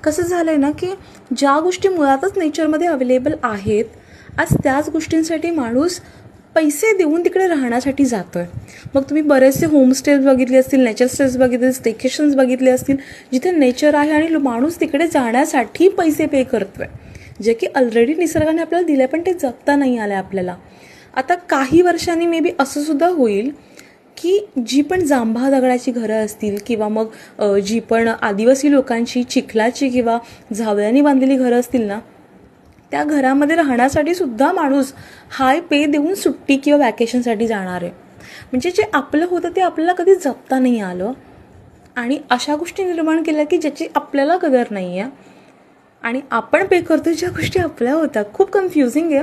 कसं झालं आहे ना की ज्या गोष्टी मुळातच नेचरमध्ये अवेलेबल आहेत, आज त्याच गोष्टींसाठी माणूस पैसे देऊन तिकडे राहण्यासाठी जातो आहे. मग तुम्ही बरेचसे होमस्टेज बघितले असतील, नेचर स्टेज बघितले, स्टेकेशन्स बघितले असतील, जिथे नेचर आहे आणि माणूस तिकडे जाण्यासाठी पैसे पे करतो आहे, जे की ऑलरेडी निसर्गाने आपल्याला दिले पण ते जगता नाही आलं आहे आपल्याला. आता काही वर्षांनी मे बी असं सुद्धा होईल की जी पण जांभा दगडाची घरं असतील किंवा मग जी पण आदिवासी लोकांची चिखलाची किंवा झावळ्यांनी बांधलेली घरं असतील ना, त्या घरामध्ये राहण्यासाठी सुद्धा माणूस हाय पे देऊन सुट्टी किंवा वॅकेशनसाठी जाणार आहे. म्हणजे जे आपलं होतं ते आपल्याला कधी जपता नाही आलं आणि अशा गोष्टी निर्माण केल्या की ज्याची आपल्याला कदर नाही आहे आणि आपण पे करतो ज्या गोष्टी आपल्या होत्या. खूप कन्फ्युजिंग आहे,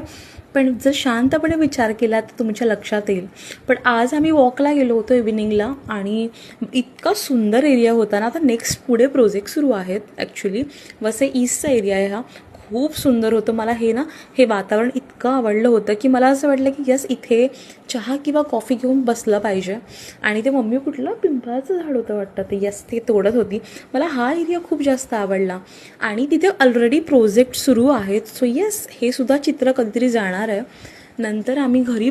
पण जर शांतपणे विचार केला तर तुमच्या लक्षात येईल. पण आज आम्ही वॉकला गेलो होतो इव्हिनिंगला आणि इतका सुंदर एरिया होता ना. आता नेक्स्ट पुढे प्रोजेक्ट सुरू आहेत ॲक्च्युली. वसई ईस्टचा एरिया आहे हा. खूप सुंदर होतं. मला हे वातावरण इतकं आवडलं होतं की मला असं वाटलं की यस, इथे चहा किंवा कॉफी घेऊन बसलं पाहिजे. आणि ते मम्मी कुठलं पिंपळाचं झाड होतं वाटतं ते, यस ते तोडत होती. मला हा एरिया खूप जास्त आवडला आणि तिथे ऑलरेडी प्रोजेक्ट सुरू आहेत. सो यस, हे सुद्धा चित्र कधीतरी जाणार आहे. नंतर आम्ही घरी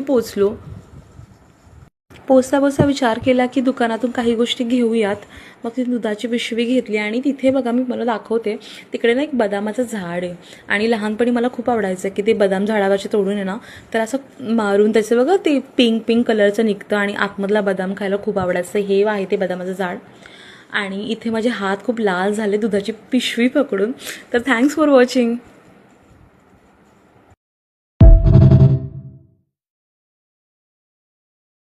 पोचता विचार केला की दुकानातून काही गोष्टी घेऊयात. मग ती दुधाची पिशवी घेतली आणि तिथे बघा मी मला दाखवते, तिकडे ना एक बदामाचं झाड आहे आणि लहानपणी मला खूप आवडायचं की ते बदाम झाडावरचे तोडून आहे ना, तर असं मारून त्याचं बघा ते पिंक कलरचं निघतं आणि आतमधला बदाम खायला खूप आवडायचं. हे आहे ते बदामाचं झाड. आणि इथे माझे हात खूप लाल झाले दुधाची पिशवी पकडून. तर थँक्स फॉर वॉचिंग.